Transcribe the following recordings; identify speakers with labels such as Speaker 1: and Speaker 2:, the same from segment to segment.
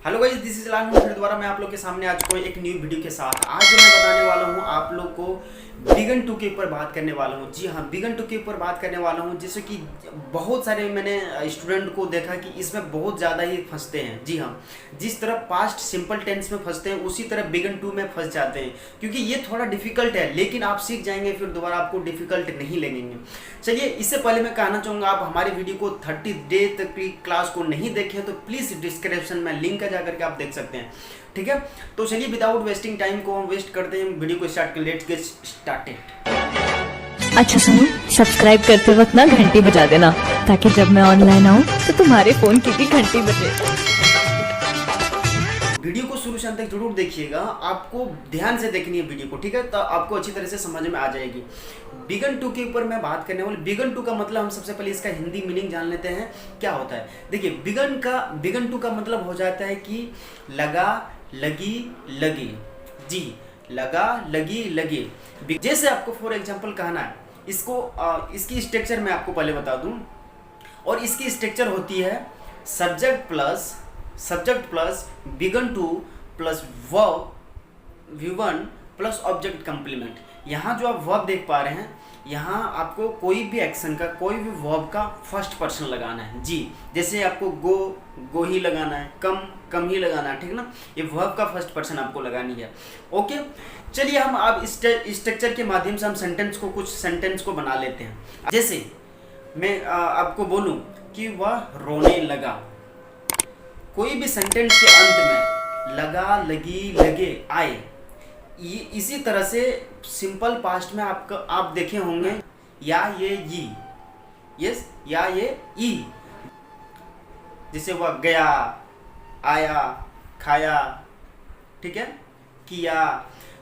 Speaker 1: Hello guys, this is लाल। फिर दोबारा मैं आप लोग के सामने आज कोई एक न्यू वीडियो के साथ आज मैं बताने वाला हूँ आप लोग को बिगन टू के ऊपर बात करने वाला हूँ। जी हाँ, बिगन टू के ऊपर बात करने वाला हूँ। जैसे कि बहुत सारे मैंने स्टूडेंट को देखा कि इसमें बहुत ज़्यादा ही फंसते हैं। जी हाँ, जिस तरह पास्ट सिंपल टेंस में फंसते हैं उसी तरह बिगन टू में फंस जाते हैं, क्योंकि ये थोड़ा डिफिकल्ट है, लेकिन आप सीख जाएंगे फिर दोबारा आपको डिफिकल्ट नहीं लगेंगे। चलिए, इससे पहले मैं कहना चाहूँगा, आप हमारी वीडियो को 30 डे तक की क्लास को नहीं देखे तो प्लीज़ डिस्क्रिप्शन में लिंक है, जाकर के आप देख सकते हैं। ठीक है, तो चलिए विदाउट वेस्टिंग टाइम को हम वेस्ट करते हैं, वीडियो को स्टार्ट कर लेट्स गेट स्टार्टेड।
Speaker 2: अच्छा सुनो, सब्सक्राइब करते वक्त ना घंटी बजा देना, ताकि जब मैं ऑनलाइन आऊँ तो तुम्हारे फोन की भी घंटी बजे।
Speaker 1: वीडियो को शुरू से अंत तक जरूर देखिएगा, आपको ध्यान से देखनी है वीडियो को, ठीक है, तो आपको अच्छी तरह से समझ में आ जाएगी। बिगन टू के ऊपर मैं बात करने वाली। बिगन टू का मतलब हम सबसे पहले इसका हिंदी मीनिंग जान लेते हैं क्या होता है। देखिए, बिगन टू का मतलब हो जाता है कि लगा, लगी, लगे। जी, लगा, लगी, लगे। जैसे आपको फॉर एग्जांपल कहना है, इसकी स्ट्रक्चर मैं आपको पहले बता दूं, और इसकी स्ट्रक्चर होती है subject plus began to plus verb V1 plus object complement. यहाँ जो आप वर्ब देख पा रहे हैं, यहाँ आपको कोई भी एक्शन का, कोई भी वर्ब का फर्स्ट पर्सन लगाना है। जी, जैसे आपको गो ही लगाना है, कम ही लगाना है, ठीक ना। ये वर्ब का फर्स्ट पर्सन आपको लगानी है। ओके, चलिए हम अब स्ट्रक्चर के माध्यम से हम कुछ सेंटेंस को बना लेते हैं। जैसे मैं आपको बोलूँ कि वह रोने लगा, कोई भी सेंटेंस के अंत में लगा, लगी, लगे आए, इसी तरह से सिंपल पास्ट में आप देखे होंगे या ये ई, यस, या ये ई। जैसे वह गया, आया, खाया, ठीक है, किया।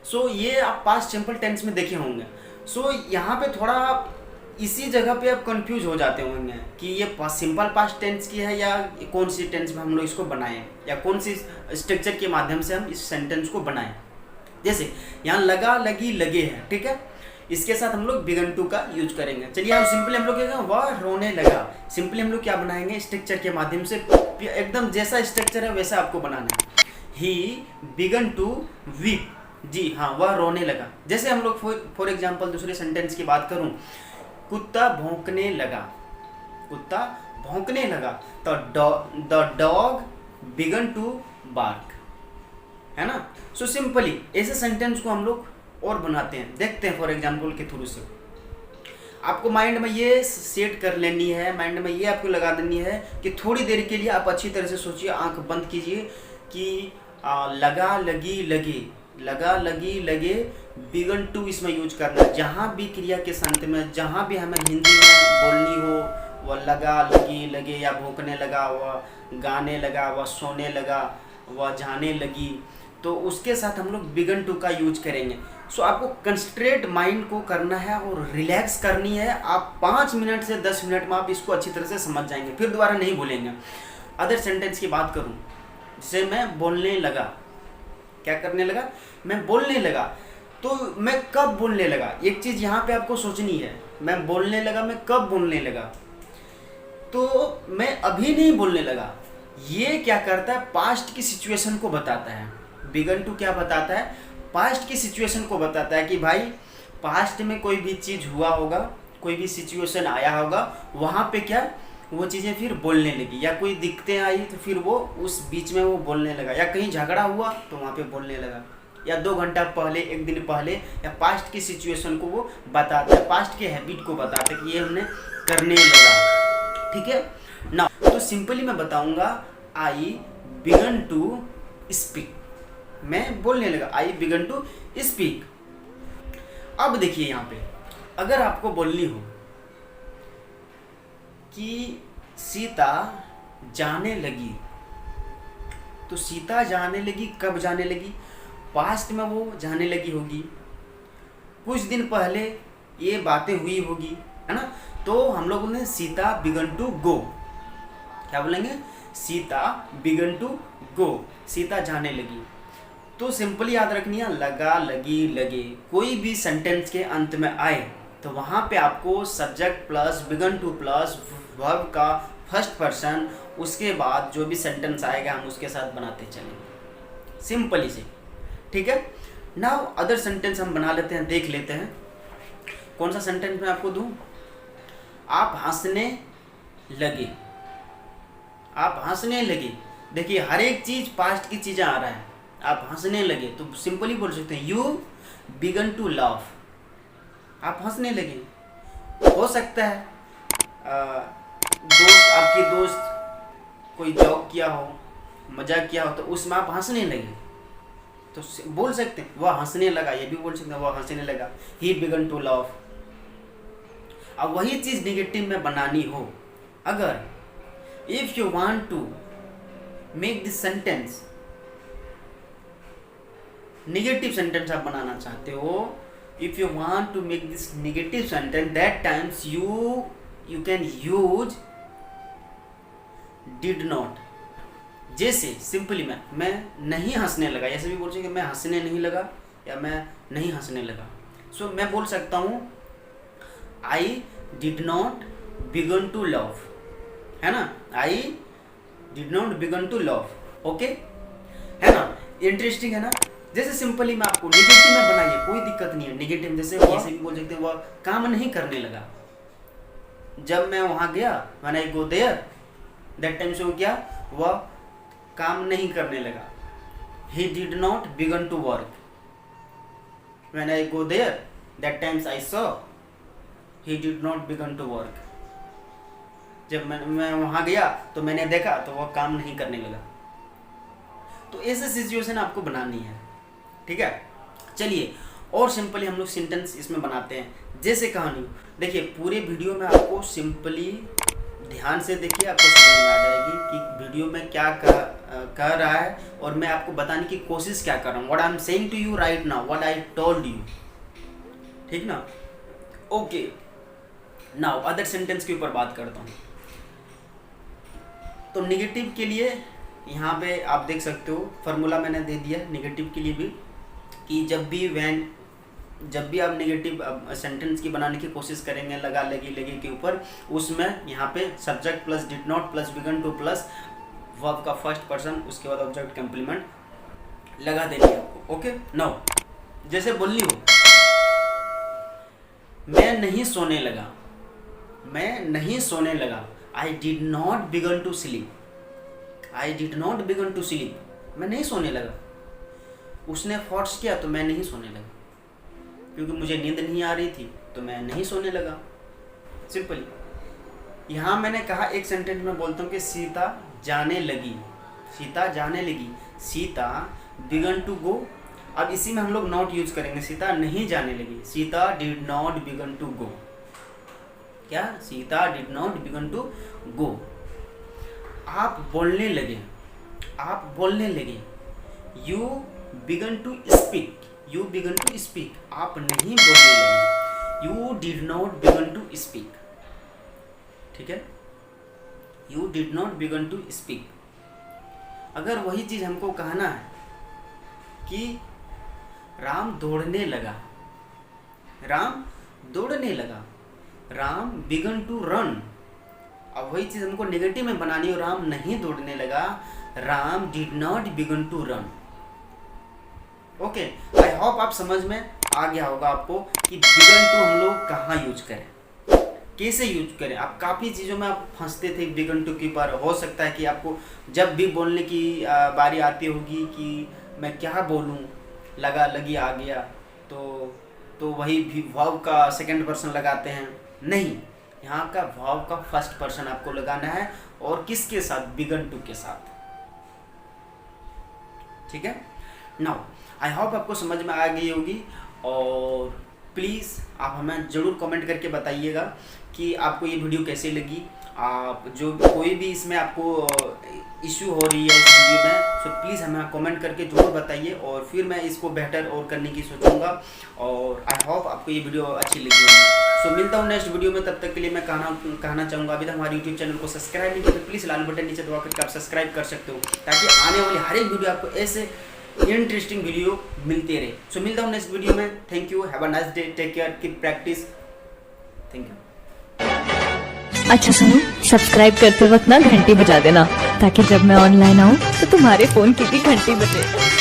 Speaker 1: सो ये आप पास्ट सिंपल टेंस में देखे होंगे। सो यहाँ पे थोड़ा इसी जगह पे आप कंफ्यूज हो जाते होंगे कि ये सिंपल पास्ट टेंस की है या कौन सी टेंस में हम लोग इसको बनाएं, या कौन सी स्ट्रक्चर के माध्यम से हम इस सेंटेंस को बनाएं। जैसे यहाँ लगा, लगी, लगे है, ठीक है, इसके साथ हम लोग बिगन टू का यूज करेंगे। चलिए हम सिंपली हम लोग क्या करेंगे, वह रोने लगा। सिंपली हम लोग क्या बनाएंगे, स्ट्रक्चर के माध्यम से, एकदम जैसा स्ट्रक्चर है वैसा आपको बनाना है। He began to weep. जी हाँ, वह रोने लगा। जैसे हम लोग फॉर एग्जाम्पल दूसरे सेंटेंस की बात करूँ, कुत्ता भौंकने लगा, कुत्ता भौंकने लगा, तो the dog began to bark, है ना। सो सिंपली ऐसे सेंटेंस को हम लोग और बनाते हैं, देखते हैं फॉर एग्जांपल के थ्रू से। आपको माइंड में ये सेट कर लेनी है, माइंड में ये आपको लगा देनी है कि थोड़ी देर के लिए आप अच्छी तरह से सोचिए, आंख बंद कीजिए कि लगा, लगी, लगे, लगा, लगी, लगे, बिगन टू इसमें यूज करना है। जहाँ भी क्रिया के संत में, जहाँ भी हमें हिंदी में बोलनी हो, वह लगा, लगी, लगे, या भूखने लगा, वह गाने लगा, वह सोने लगा, वह जाने लगी, तो उसके साथ हम लोग बिगन टू का यूज करेंगे। सो आपको कंसंट्रेट माइंड को करना है और रिलैक्स करनी है। आप 5 मिनट से 10 मिनट में आप इसको अच्छी तरह से समझ जाएंगे, फिर दोबारा नहीं भूलेंगे। अदर सेंटेंस की बात करूँ, जैसे मैं बोलने लगा, क्या करने लगा, मैं बोलने लगा, तो मैं कब बोलने लगा, एक चीज़ यहाँ पे आपको सोचनी है। मैं बोलने लगा, मैं कब बोलने लगा, तो मैं अभी नहीं बोलने लगा। ये क्या करता है, पास्ट की सिचुएशन को बताता है। बिगन टू क्या बताता है, पास्ट की सिचुएशन को बताता है कि भाई पास्ट में कोई भी चीज़ हुआ होगा, कोई भी सिचुएशन आया होगा, वहाँ पे क्या वो चीज़ें फिर बोलने लगी, या कोई दिक्कतें आई तो फिर वो उस बीच में वो बोलने लगा, या कहीं झगड़ा हुआ तो वहाँ पे बोलने लगा, या 2 घंटा पहले, 1 दिन पहले, या पास्ट की सिचुएशन को वो बताता है, पास्ट के हैबिट को बताता है कि ये हमने करने लगा। ठीक है ना। तो सिंपली मैं बताऊंगा, आई बिगन टू स्पीक, मैं बोलने लगा, आई बिगन टू स्पीक। अब देखिए यहाँ पे अगर आपको बोलनी हो कि सीता जाने लगी, तो सीता जाने लगी, कब जाने लगी, पास्ट में वो जाने लगी होगी, कुछ दिन पहले ये बातें हुई होगी, है ना। तो हम लोगों ने सीता बिगन टू गो, क्या बोलेंगे, Sita began to go, Sita जाने लगी। तो सिंपली याद रखनी है, लगा, लगी, लगे, कोई भी सेंटेंस के अंत में आए तो वहाँ पे आपको subject plus began to plus verb का फर्स्ट पर्सन उसके बाद जो भी सेंटेंस आएगा हम उसके साथ बनाते चलेंगे, सिंपल इसे। ठीक है, नाउ अदर सेंटेंस हम बना लेते हैं, देख लेते हैं। कौन सा सेंटेंस मैं आपको दूं? आप हंसने लगे, आप हंसने लगे। देखिए हर एक चीज पास्ट की चीजें आ रहा है। आप हंसने लगे तो सिंपली बोल सकते हैं यू बिगन टू लाफ। आप हंसने लगे। हो सकता है आपकी दोस्त कोई जॉक किया हो, मजाक किया हो, तो उसमें आप हंसने लगे तो बोल सकते हैं वह हंसने लगा। ये भी बोल सकते हैं वह हंसने लगा, ही बिगन टू लाफ। अब वही चीज निगेटिव में बनानी हो, अगर if you want to make this sentence negative sentence आप बनाना चाहते हो, if you want to make this negative sentence, that times you can use did not. जैसे सिंपली मैं नहीं हंसने लगा, ऐसे भी बोल सकते मैं हंसने नहीं लगा या मैं नहीं हंसने लगा। सो मैं बोल सकता हूँ I did not began to love, है ना, I did not began to love. Okay, है ना, इंटरेस्टिंग है ना। जैसे सिंपली मैं आपको निगेटिव में बनाइए, कोई दिक्कत नहीं है। निगेटिव जैसे ऐसे भी बोल सकते हैं वह काम नहीं करने लगा। जब मैं वहां गया, when I go there, that time से वो क्या, वह काम नहीं करने लगा। He did not began to work, when I go there, that times I saw he did not began to work. जब मैं वहां गया तो मैंने देखा तो वह काम नहीं करने लगा। तो ऐसे सिचुएशन आपको बनानी है। ठीक है, चलिए और सिंपली हम लोग सेंटेंस इसमें बनाते हैं। जैसे कहानी, देखिए पूरे वीडियो में आपको सिंपली ध्यान से देखिए, आपको समझ में आ जाएगी कि वीडियो में क्या कह रहा है और मैं आपको बताने की कोशिश क्या कर रहा हूँ। What I am saying to you right now, what I told you. ठीक ना, ओके। नाउ अदर सेंटेंस के ऊपर बात करता हूँ। तो निगेटिव के लिए यहाँ पे आप देख सकते हो फार्मूला मैंने दे दिया निगेटिव के लिए भी, कि जब भी आप निगेटिव सेंटेंस की बनाने की कोशिश करेंगे लगा लगी के ऊपर, उसमें यहाँ पे subject plus did not plus began to plus verb का फर्स्ट पर्सन, उसके बाद ऑब्जेक्ट कॉम्प्लीमेंट लगा देनी है आपको। ओके, नाउ जैसे बोलनी हो, मैं नहीं सोने लगा, मैं नहीं सोने लगा। I did not began to sleep, I did not began to sleep, मैं नहीं सोने लगा। उसने फोर्स किया तो मैं नहीं सोने लगा, क्योंकि मुझे नींद नहीं आ रही थी तो मैं नहीं सोने लगा। सिंपली यहाँ मैंने कहा एक सेंटेंस में बोलता हूँ कि सीता जाने लगी, सीता जाने लगी, सीता बिगन टू गो। अब इसी में हम लोग नॉट यूज करेंगे, सीता नहीं जाने लगी, Sita did not began to go. क्या, Sita did not began to go. आप बोलने लगे, आप बोलने लगे, you began to speak, you began to speak. आप नहीं बोलने लगे, you did not began to speak. ठीक है, you did not began to speak. अगर वही चीज हमको कहना है कि राम दौड़ने लगा, राम दौड़ने लगा, राम बिगन टू रन। अब वही चीज हमको नेगेटिव में बनानी हो, राम नहीं दौड़ने लगा, Ram did not began to run. Okay, I hope आप समझ में आ गया होगा आपको कि बिगन टू हम लोग कहाँ यूज करें, कैसे यूज करें। आप काफ़ी चीज़ों में आप फंसते थे बिगन टू के ऊपर। हो सकता है कि आपको जब भी बोलने की बारी आती होगी कि मैं क्या बोलूँ, लगा लगी आ गया, तो वही वर्ब का सेकंड पर्सन लगाते हैं। नहीं, यहाँ का वर्ब का फर्स्ट पर्सन आपको लगाना है, और किसके साथ, बिगन टू के साथ। ठीक है, नाउ आई होप आपको समझ में आ गई होगी, और प्लीज़ आप हमें ज़रूर कमेंट करके बताइएगा कि आपको ये वीडियो कैसे लगी। आप जो कोई भी इसमें आपको इश्यू हो रही है इस वीडियो में, सो प्लीज़ हमें कमेंट करके ज़रूर बताइए, और फिर मैं इसको बेहतर और करने की सोचूंगा। और आई होप आपको ये वीडियो अच्छी लगी होगी। सो मिलता हूँ नेक्स्ट वीडियो में, तब तक के लिए मैं कहना चाहूँगा, अभी तक हमारे यूट्यूब चैनल को सब्सक्राइब नहीं किया तो प्लीज़ लाल बटन नीचे दबा करके आप सब्सक्राइब कर सकते हो, ताकि आने वाली हर एक वीडियो आपको ऐसे इंटरेस्टिंग वीडियो मिलते रहे। सो मिलता हूँ नेक्स्ट वीडियो में। Thank you, have a nice day, take care, keep practice. Thank you.
Speaker 2: अच्छा सुनो, सब्सक्राइब करते वक्त ना घंटी बजा देना, ताकि जब मैं ऑनलाइन आऊँ तो तुम्हारे फोन की भी घंटी बजे।